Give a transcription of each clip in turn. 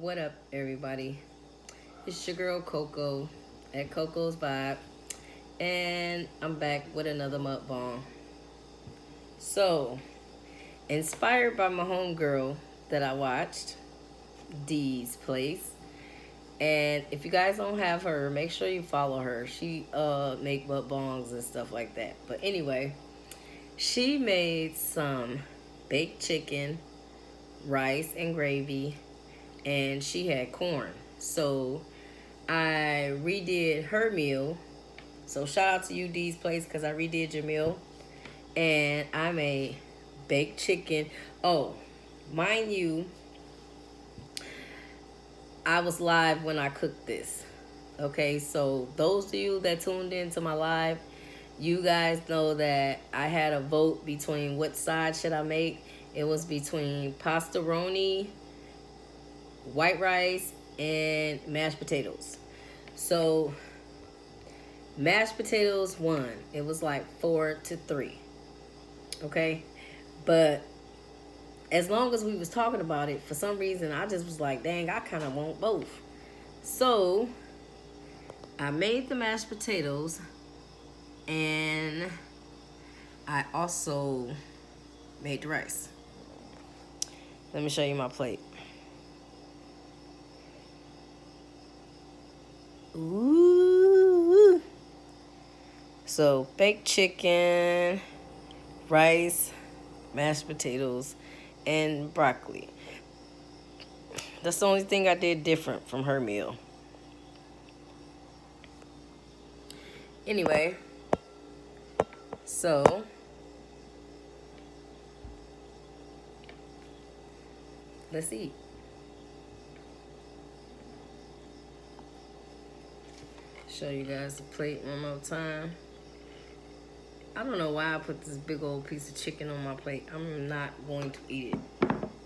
What up, everybody? It's your girl Coco at Coco's Vibe, and I'm back with another mukbang. So, inspired by my homegirl that I watched, Dee's Place, and if you guys don't have her, make sure you follow her. She make mukbangs and stuff like that. But anyway, she made some baked chicken, rice and gravy, and she had corn. So I redid her meal. So shout out to you, D's Place, because I redid your meal. And I made baked chicken. Oh, mind you, I was live when I cooked this. Okay, so those of you that tuned into my live, you guys know that I had a vote between what side should I make. It was between pastaroni, white rice, and mashed potatoes. So mashed potatoes won. It was like 4-3. Okay, but as long as we was talking about it, for some reason I just was like, dang, I kind of want both. So I made the mashed potatoes, and I also made the rice. Let me show you my plate. Ooh. So baked chicken, rice, mashed potatoes, and broccoli. That's the only thing I did different from her meal. Anyway, so let's eat. Show you guys the plate one more time. I don't know why I put this big old piece of chicken on my plate. I'm not going to eat it.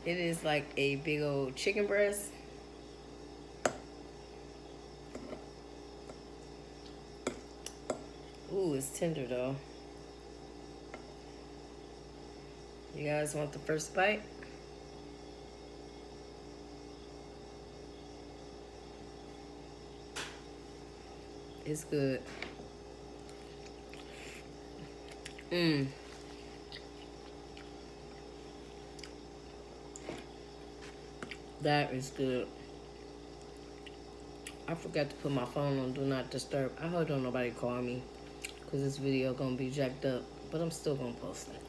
It is like a big old chicken breast. Ooh, it's tender though. You guys want the first bite? It's good. That is good. I forgot to put my phone on Do Not Disturb. I hope don't nobody call me, because this video gonna be jacked up. But I'm still gonna post it.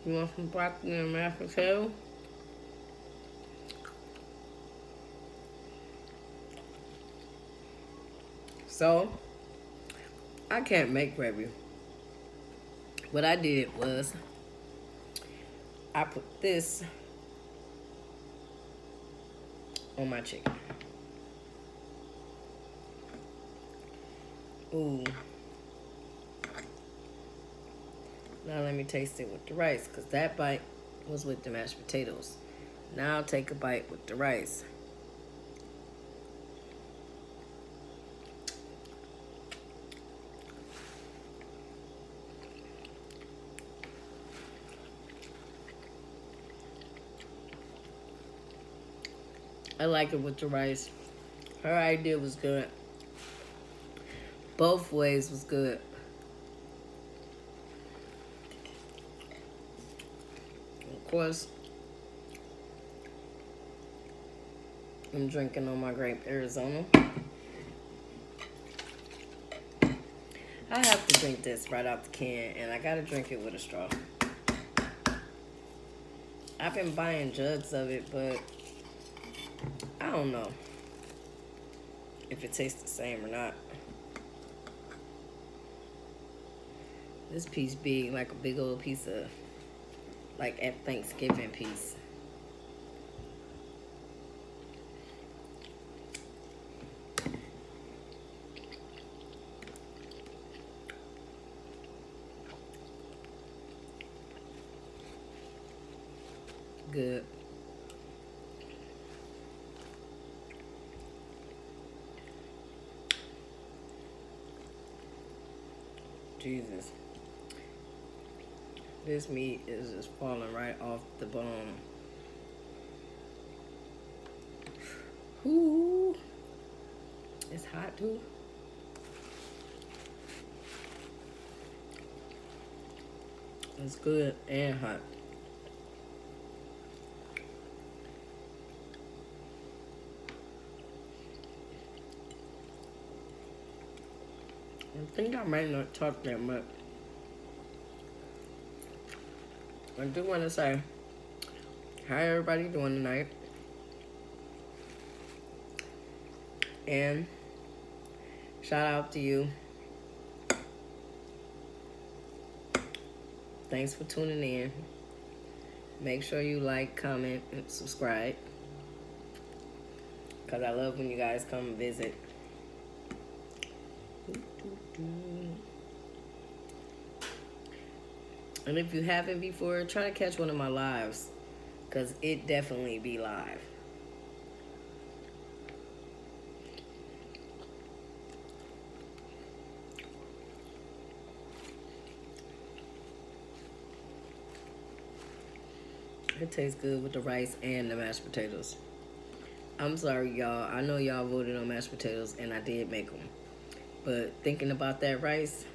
You want some broccoli and mashed potato? So, I can't make gravy. What I did was, I put this on my chicken. Ooh. Now let me taste it with the rice, because that bite was with the mashed potatoes. Now I'll take a bite with the rice. I like it with the rice. Her idea was good. Both ways was good. Of course, I'm drinking on my grape Arizona. I have to drink this right out the can, and I gotta drink it with a straw. I've been buying jugs of it, but I don't know if it tastes the same or not. This piece big, like a big old piece of, like at Thanksgiving piece. Good. Jesus. This meat is just falling right off the bone. Ooh, it's hot too. It's good and hot. I think I might not talk that much. I do want to say, how everybody doing tonight? And shout out to you. Thanks for tuning in. Make sure you like, comment, and subscribe. Because I love when you guys come and visit. And if you haven't before, try to catch one of my lives. Because it definitely be live. It tastes good with the rice and the mashed potatoes. I'm sorry, y'all. I know y'all voted on mashed potatoes, and I did make them. But thinking about that rice,